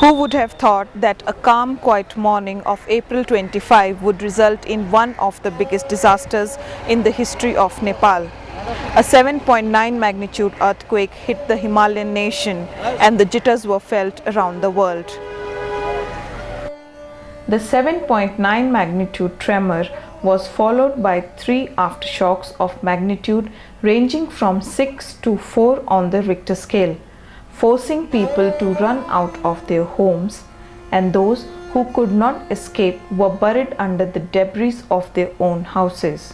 Who would have thought that a calm, quiet morning of April 25 would result in one of the biggest disasters in the history of Nepal? A 7.9 magnitude earthquake hit the Himalayan nation and the jitters were felt around the world. The 7.9 magnitude tremor was followed by 3 aftershocks of magnitude ranging from 6 to 4 on the Richter scale, forcing people to run out of their homes, and those who could not escape were buried under the debris of their own houses.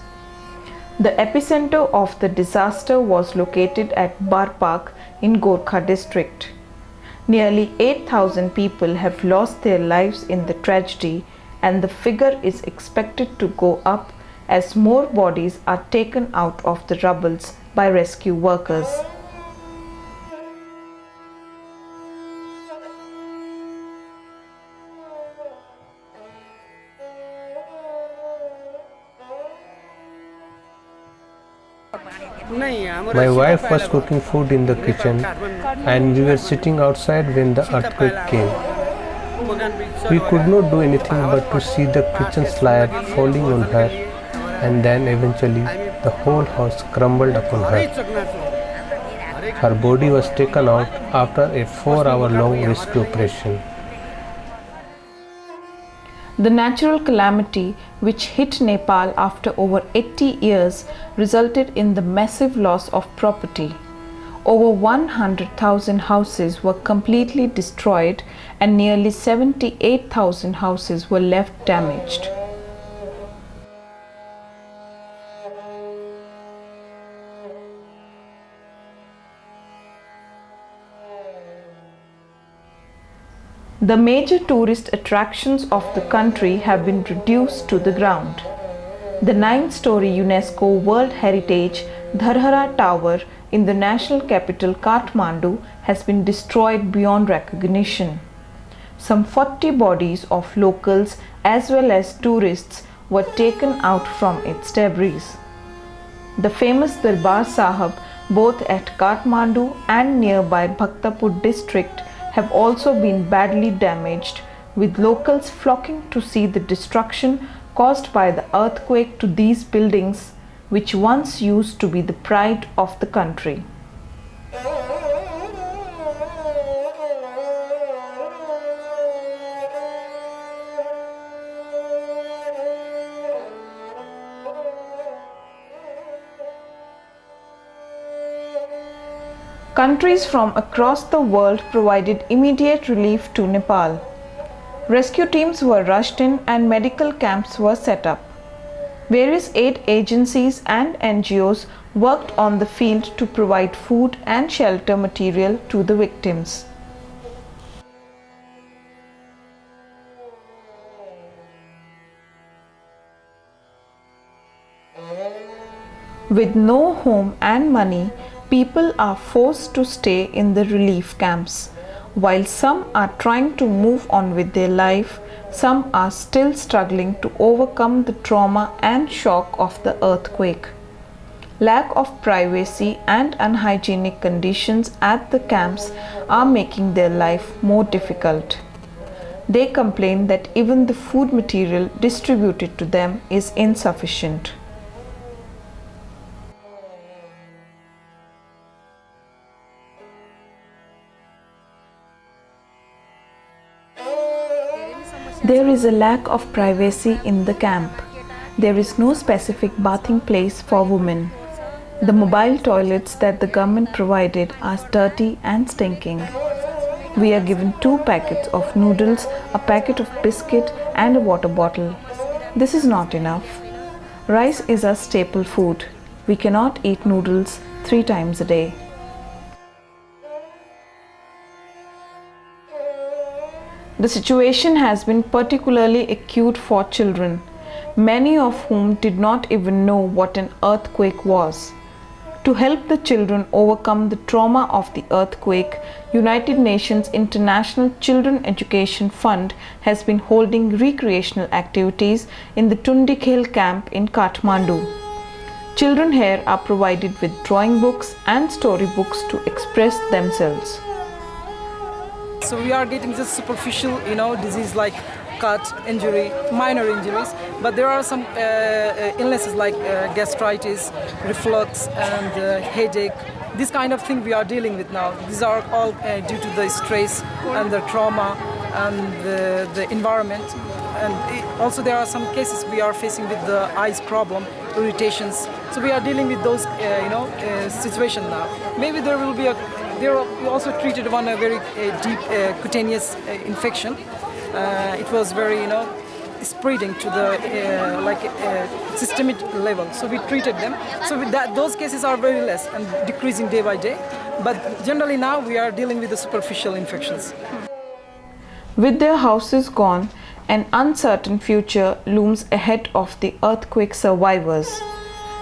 The epicenter of the disaster was located at Barpak in Gorkha district. Nearly 8,000 people have lost their lives in the tragedy, and the figure is expected to go up as more bodies are taken out of the rubble by rescue workers. My wife was cooking food in the kitchen and we were sitting outside when the earthquake came. We could not do anything but to see the kitchen slab falling on her, and then eventually the whole house crumbled upon her. Her body was taken out after a 4-hour-long rescue operation. The natural calamity which hit Nepal after over 80 years resulted in the massive loss of property. Over 100,000 houses were completely destroyed and nearly 78,000 houses were left damaged. The major tourist attractions of the country have been reduced to the ground. The 9-story UNESCO World Heritage Dharhara Tower in the national capital Kathmandu has been destroyed beyond recognition. Some 40 bodies of locals as well as tourists were taken out from its debris. The famous Darbar Sahib, both at Kathmandu and nearby Bhaktapur district, have also been badly damaged, with locals flocking to see the destruction caused by the earthquake to these buildings, which once used to be the pride of the country. Countries from across the world provided immediate relief to Nepal. Rescue teams were rushed in and medical camps were set up. Various aid agencies and NGOs worked on the field to provide food and shelter material to the victims. With no home and money, people are forced to stay in the relief camps. While some are trying to move on with their life, some are still struggling to overcome the trauma and shock of the earthquake. Lack of privacy and unhygienic conditions at the camps are making their life more difficult. They complain that even the food material distributed to them is insufficient. There is a lack of privacy in the camp. There is no specific bathing place for women. The mobile toilets that the government provided are dirty and stinking. We are given 2 packets of noodles, a packet of biscuit and a water bottle. This is not enough. Rice is our staple food. We cannot eat noodles 3 times a day. The situation has been particularly acute for children, many of whom did not even know what an earthquake was. To help the children overcome the trauma of the earthquake, United Nations International Children Education Fund has been holding recreational activities in the Tundikhel camp in Kathmandu. Children here are provided with drawing books and storybooks to express themselves. So we are getting just superficial, disease like cut, injury, minor injuries. But there are some illnesses like gastritis, reflux, and headache. This kind of thing we are dealing with now. These are all due to the stress and the trauma and the environment. And also there are some cases we are facing with the eyes problem, irritations. So we are dealing with those, situation now. Maybe there will be we also treated one a very deep cutaneous infection. It was very, spreading to the systemic level. So we treated them. So with that, those cases are very less and decreasing day by day. But generally now we are dealing with the superficial infections. With their houses gone, an uncertain future looms ahead of the earthquake survivors.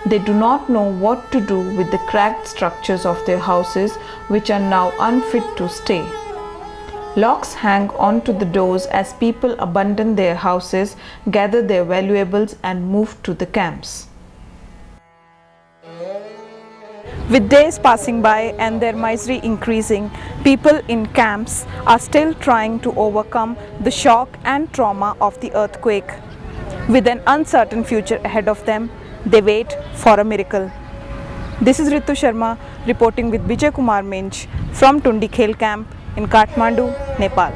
They do not know what to do with the cracked structures of their houses, which are now unfit to stay. Locks hang onto the doors as people abandon their houses, gather their valuables, and move to the camps. With days passing by and their misery increasing, people in camps are still trying to overcome the shock and trauma of the earthquake. With an uncertain future ahead of them, they wait for a miracle. This is Ritu Sharma reporting with Vijay Kumar Minch from Tundi Khel Camp in Kathmandu, Nepal.